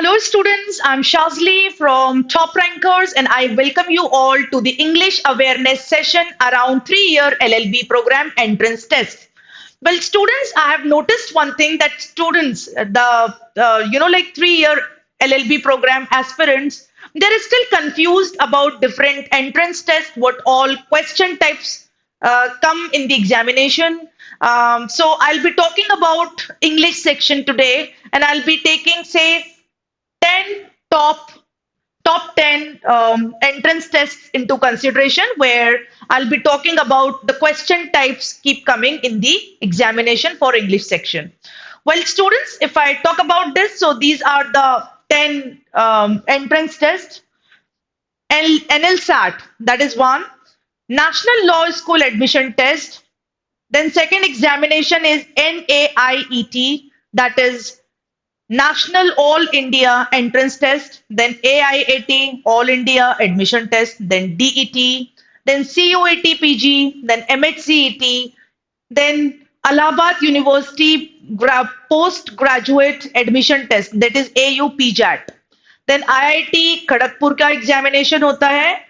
Hello, students. I'm Shazli from Top Rankers, and I welcome you all to the English awareness session around 3-year LLB program entrance test. Well, students, I have noticed one thing that students, like 3-year LLB program aspirants, they're still confused about different entrance tests, what all question types come in the examination. So I'll be talking about English section today, and I'll be taking, say, 10 top 10 entrance tests into consideration where I'll be talking about the question types keep coming in the examination for English section. Well, students, if I talk about this, so these are the 10 entrance tests. NLSAT, that is one. National Law School Admission Test. Then second examination is NAIET, that is National All India Entrance Test, then AIAT, All India Admission Test, then DET, then CUET PG, then MHCET, then Allahabad University Postgraduate Admission Test, that is AU PJAT. Then IIT Kharagpur का examination होता है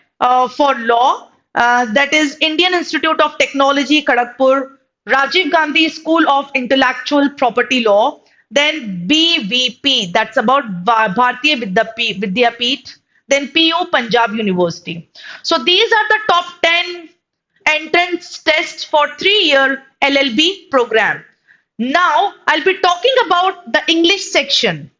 for law, that is Indian Institute of Technology Kharagpur, Rajiv Gandhi School of Intellectual Property Law, then BVP, that's about Bharatiya Vidyapeeth, then PU Punjab University. So these are the top 10 entrance tests for 3-year LLB program. Now I'll be talking about the English section.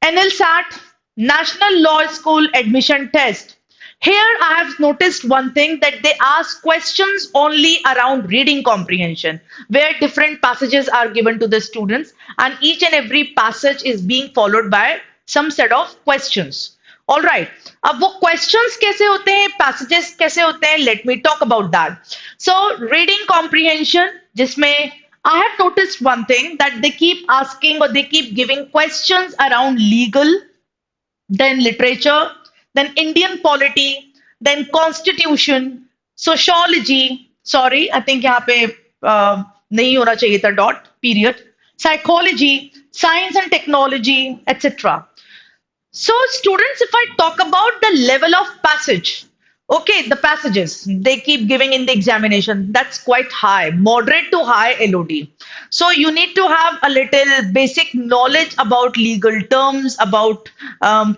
NLSAT, National Law School Admission Test. Here I have noticed one thing that they ask questions only around reading comprehension, where different passages are given to the students and each and every passage is being followed by some set of questions. All right. अब वो questions कैसे होते हैं, passages कैसे होते हैं, let me talk about that. So reading comprehension, जिसमें I have noticed one thing that they keep asking or they keep giving questions around legal, then literature, then Indian polity, then constitution, sociology, sorry, I think यहाँ पे नहीं होना चाहिए था dot, period, psychology, science and technology, etc. So students, if I talk about the level of passage, okay, the passages they keep giving in the examination, that's quite high, moderate to high LOD. So you need to have a little basic knowledge about legal terms, about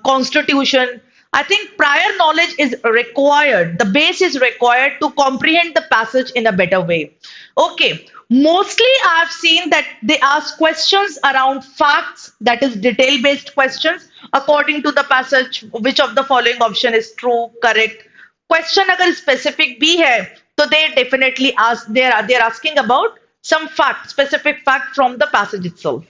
constitution. I think prior knowledge is required. The base is required to comprehend the passage in a better way. Okay. Mostly I've seen that they ask questions around facts, that is detail based questions according to the passage, which of the following option is true, correct. Question अगर specific भी है, तो they definitely ask, they're asking about some fact, specific fact from the passage itself.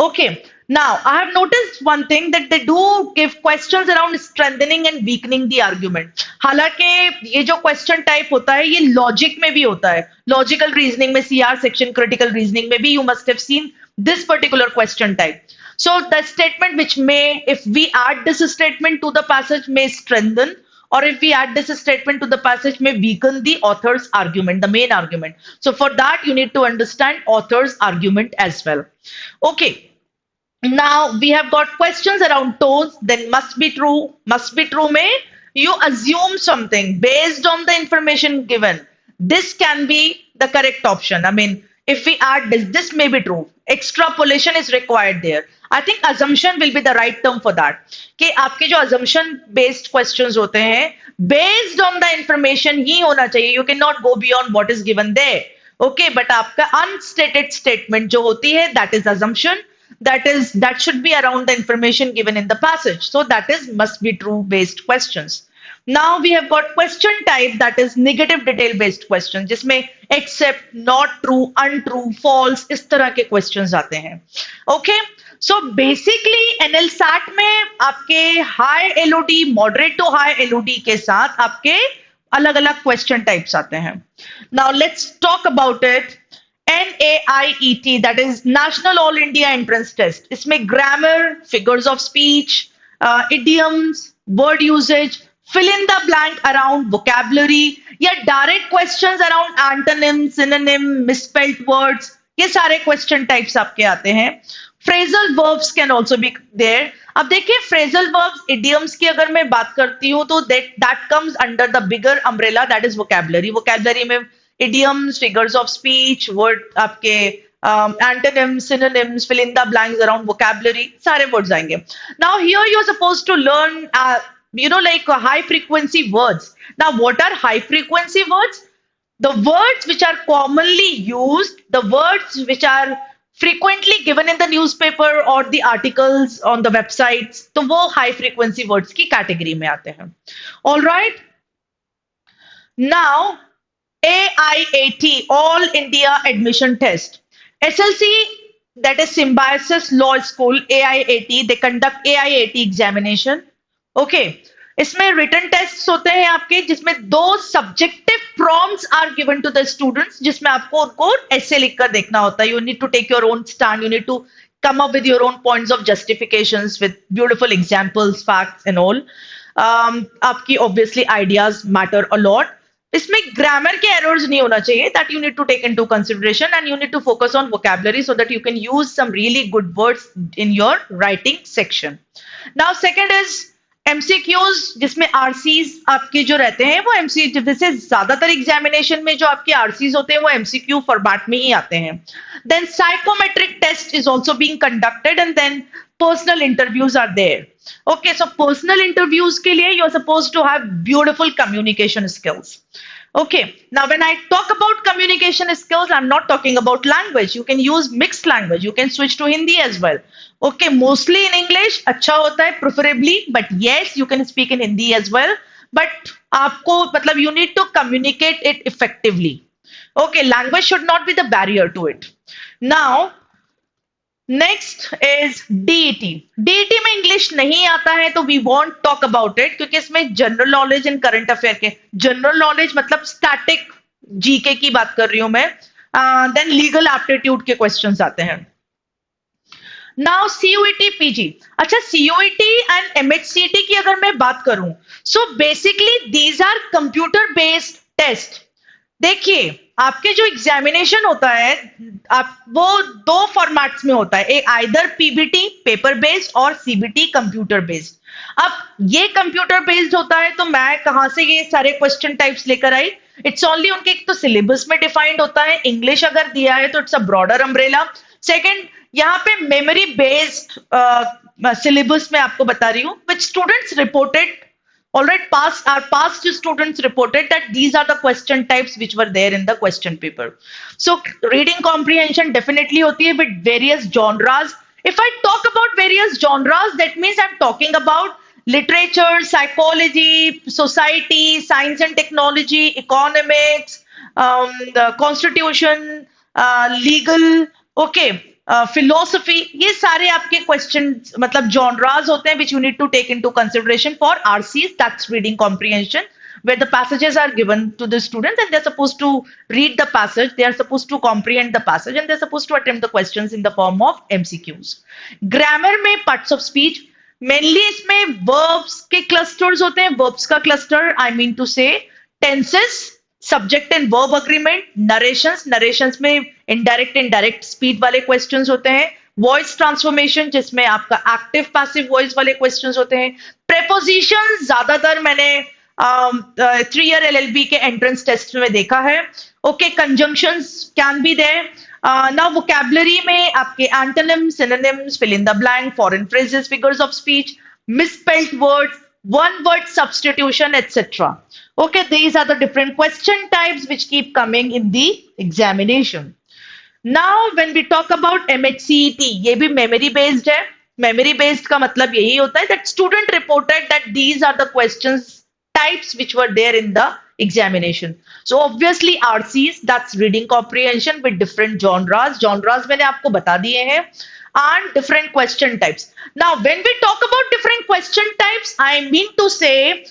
Okay, now I have noticed one thing that they do give questions around strengthening and weakening the argument. हालांकि ये जो question type होता है ये logic में भी होता है, logical reasoning में CR section, critical reasoning में भी you must have seen this particular question type. So the statement which may, if we add this statement to the passage, may strengthen, or if we add this statement to the passage, may weaken the author's argument, the main argument. So for that you need to understand author's argument as well. Okay. Now we have got questions around toes, then must be true. Must be true may you assume something based on the information given. This can be the correct option. I mean, if we add this may be true. Extrapolation is required there. I think assumption will be the right term for that. कि आपके जो assumption based questions होते हैं, based on the information ही होना चाहिए. You cannot go beyond what is given there. Okay, but आपका unstated statement जो होती है, that is assumption. That should be around the information given in the passage. So that is must be true based questions. Now we have got question type, that is negative detail based questions, जिसमें except, not true, untrue, false, इस तरह के questions आते हैं. Okay, so basically NLSAT में आपके high LOD, moderate to high LOD के साथ आपके अलग-अलग question types आते हैं. Now let's talk about it. NAIET, that is National All India Entrance Test. इसमें grammar, figures of speech, idioms, word usage, fill in the blank around vocabulary, या direct questions around antonym, synonym, misspelled words, ये सारे question types आपके आते हैं. Phrasal verbs can also be there. अब देखिए phrasal verbs idioms की अगर मैं बात करती हूँ तो that comes under the bigger umbrella, that is vocabulary. Vocabulary में idioms, figures of speech, word आपके antonyms, synonyms, fill in the blanks around vocabulary, सारे वर्ड्स आएंगे. Now here you are suppose to learn like high frequency words. Now what are high frequency words? The words which are commonly used, the words which are frequently given in the newspaper or the articles on the websites, तो वो high frequency words की category में आते हैं. All right. Now AIAT, All India Admission Test. SLC, that is Symbiosis Law School, AIAT, they conduct AIAT examination. Okay. इसमें written test होते हैं आपके, जिसमें 2 subjective prompts are given to the students, जिसमें आपको उनको ऐसे लिखकर देखना होता है. You need to take your own stand, you need to come up with your own points of justifications with beautiful examples, facts and all. आपकी obviously ideas matter a lot. इसमें grammar के errors नहीं होना चाहिए, that you need to take into consideration, and you need to focus on vocabulary so that you can use some really good words in your writing section. Now second is MCQs, जिसमें RCs आपके जो रहते हैं वो MCQ, जैसे ज्यादातर examination में जो आपके RCs होते हैं वो MCQ फॉर्मेट में ही आते हैं. Then psychometric test is also being conducted, and then personal interviews are there. Okay, so personal interviews के लिए you are supposed to have beautiful communication skills. Okay, now when I talk about communication skills, I'm not talking about language. You can use mixed language. You can switch to Hindi as well. Okay, mostly in English अच्छा होता है preferably, but yes, you can speak in Hindi as well. But आपको मतलब you need to communicate it effectively. Okay, language should not be the barrier to it. Now, next is DET. DET में English नहीं आता है तो we won't talk about it, क्योंकि इसमें general knowledge and current affair के, general knowledge मतलब static GK की बात कर रही हूं मैं, देन लीगल एप्टीट्यूड के क्वेश्चंस आते हैं. Now CUET PG. अच्छा, CUET एंड MHCT की अगर मैं बात करूं, so basically these are computer based test. देखिए आपके जो एग्जामिनेशन होता है आप वो 2 फॉर्मेट्स में होता है, एक आइदर PBT पेपर बेस्ड और CBT कंप्यूटर बेस्ड. अब ये कंप्यूटर बेस्ड होता है तो मैं कहां से ये सारे क्वेश्चन टाइप्स लेकर आई? इट्स ओनली उनके एक तो सिलेबस में डिफाइंड होता है, इंग्लिश अगर दिया है तो it's a broader umbrella. Second, यहाँ पे मेमोरी बेस्ड सिलेबस में आपको बता रही हूँ, which students reported already past students reported that these are the question types which were there in the question paper. So reading comprehension definitely होती है with various genres. If I talk about various genres, that means I'm talking about literature, psychology, society, science and technology, economics, the constitution, legal, okay, philosophy, ये सारे आपके question मतलब genres होते हैं which you need to take into consideration for RCs, that's reading comprehension, where the passages are given to the students and they're supposed to read the passage, they are supposed to comprehend the passage, and they're supposed to attempt the questions in the form of MCQs. Grammar में parts of speech, mainly इसमें verbs के clusters होते हैं, verbs का cluster I mean to say, tenses, subject and verb agreement, narrations में indirect speed वाले questions होते हैं, वॉइस ट्रांसफॉर्मेशन जिसमें आपका एक्टिव पैसिव वॉइस वाले क्वेश्चंस होते हैं, प्रेपोजिशंस ज्यादातर मैंने 3-year LLB के एंट्रेंस टेस्ट में देखा है. Okay, conjunctions can be there. Now vocabulary में आपके antonyms, synonyms, fill in the blank, foreign phrases, figures of speech, misspelled words, one word substitution, etc. Okay, these are the different question types which keep coming in the examination. Now when we talk about MHCET, ये भी memory based है. Memory based का मतलब यही होता है that student reported that these are the questions types which were there in the examination. So obviously RCs, that's reading comprehension with different genres मैंने आपको बता दिए हैं, and different question types. Now when we talk about different question types, I mean to say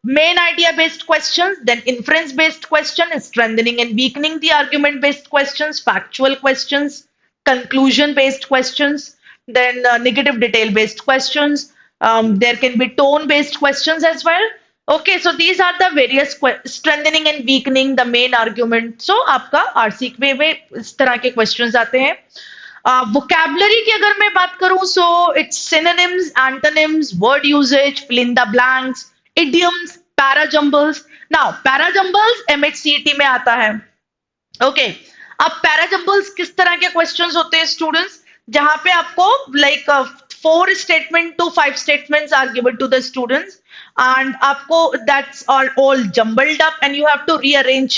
main idea based questions, then inference based question, strengthening and weakening the argument based questions, factual questions, conclusion based questions, then negative detail based questions, there can be tone based questions as well. Okay, so these are the various strengthening and weakening the main argument. So आपका RC में इस तरह के questions आते हैं. Vocabulary की अगर मैं बात करूं, so it's synonyms, antonyms, word usages, fill in the blanks, idioms, parajumbles. Now parajumbles MHCET में आता है. ओके. अब पैराजम्बल्स किस तरह के क्वेश्चंस होते हैं स्टूडेंट्स, जहां पे आपको like 4 statement to 5 statements are given to the students, and आपको that's are all jumbled up and you have to rearrange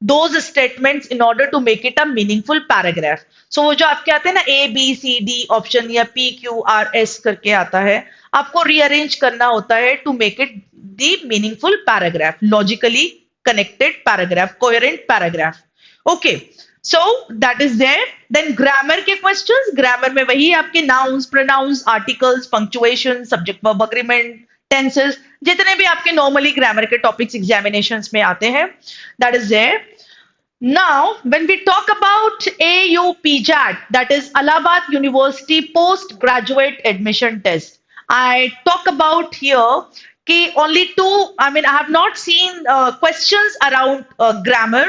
those statements in order to make it a meaningful paragraph. So वो जो आपके आते हैं ना ABCD option या PQRS करके आता है, आपको रीअरेंज करना होता है to make it the meaningful paragraph, logically connected paragraph, coherent paragraph. Okay. So that is there. Then grammar के क्वेश्चंस, ग्रामर में वही आपके nouns, pronouns, articles, punctuation, subject verb agreement, tenses, जितने भी आपके नॉर्मली ग्रामर के टॉपिक्स एग्जामिनेशंस में आते हैं, that is there. Now, when we talk about AUPJAT, that is Allahabad University Postgraduate Admission Test, I talk about here कि only two, I mean, I have not seen questions around grammar.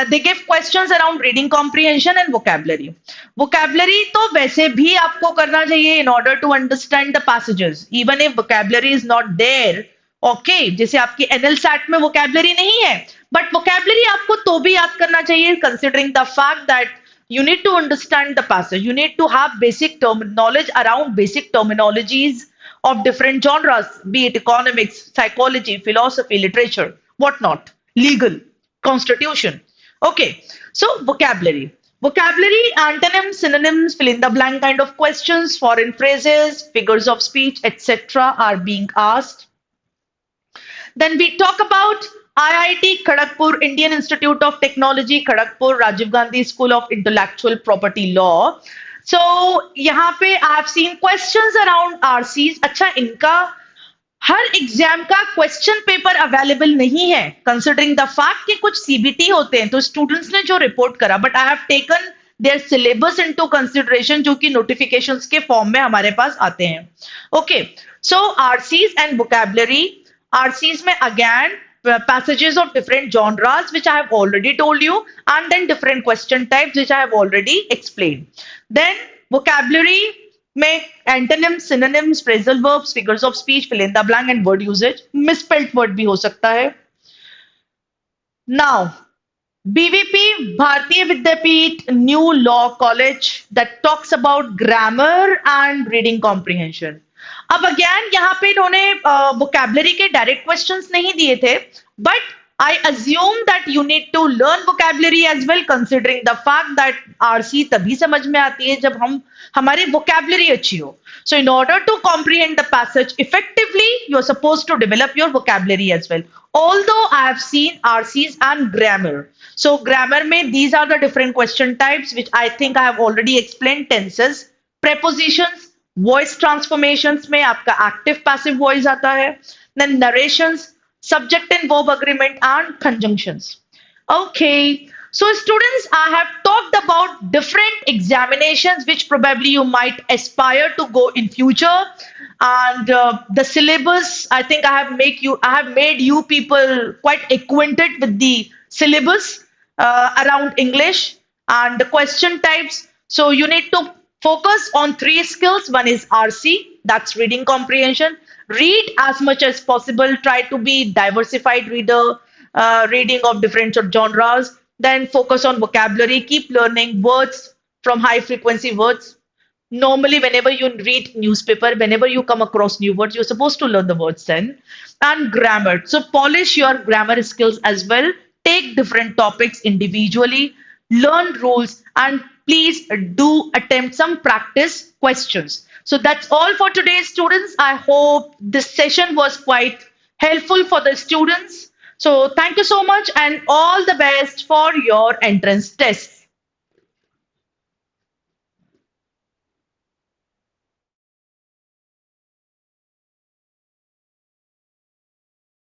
They give questions around reading comprehension and vocabulary. Vocabulary तो वैसे भी आपको करना चाहिए in order to understand the passages, even if vocabulary is not there. Okay, जैसे आपकी NLSAT में vocabulary नहीं है, but vocabulary आपको तो भी याद करना चाहिए, considering the fact that you need to understand the passage. You need to have basic knowledge around basic terminologies of different genres, be it economics, psychology, philosophy, literature, whatnot, legal, constitution. Okay, so vocabulary. Vocabulary, antonyms, synonyms, fill in the blank kind of questions, foreign phrases, figures of speech, etc. are being asked. Then we talk about IIT Kharagpur, Indian Institute of Technology, Kharagpur, Rajiv Gandhi School of Intellectual Property Law. So यहाँ पे I have seen questions around RCs. अच्छा, इनका हर exam का question paper available नहीं है, considering the fact कि कुछ CBT होते हैं, तो स्टूडेंट्स ने जो रिपोर्ट करा, but I have taken there syllabus into consideration, जो कि नोटिफिकेशंस के फॉर्म में हमारे पास आते हैं. Okay. So RCs and vocabulary. RCs में again passages of different genres which I have already told you, and then different question types which I have already explained. Then vocabulary में antonyms, synonyms, phrasal verbs, figures of speech, fill in the blank and word usage. Misspelled word भी हो सकता है. Now, BVP, Bharatiya Vidyapeeth New Law College, that talks about grammar and reading comprehension. अब again यहाँ पे इन्होंने vocabulary के direct questions नहीं दिए थे, but I assume that you need to learn vocabulary as well, considering the fact that RC तभी समझ में आती है जब हम हमारी वोकैबुलरी अच्छी हो. So in order to comprehend the passage effectively, you are supposed to develop your vocabulary as well. Although I have seen RCs and grammar. So grammar में these are the different question types which I think I have already explained. Tenses, prepositions, voice transformations में आपका active passive voice आता है, then narrations, subject and verb agreement and conjunctions. Okay. So students, I have talked about different examinations which probably you might aspire to go in future, and the syllabus, I think I have made you people quite acquainted with the syllabus around English and the question types. So you need to focus on 3 skills. One is RC, that's reading comprehension. Read as much as possible. Try to be diversified reader, reading of different genres. Then focus on vocabulary. Keep learning words from high frequency words. Normally, whenever you read newspaper, whenever you come across new words, you're supposed to learn the words then. And grammar. So polish your grammar skills as well. Take different topics individually. Learn rules and please do attempt some practice questions. So that's all for today, students. I hope this session was quite helpful for the students. So thank you so much and all the best for your entrance tests.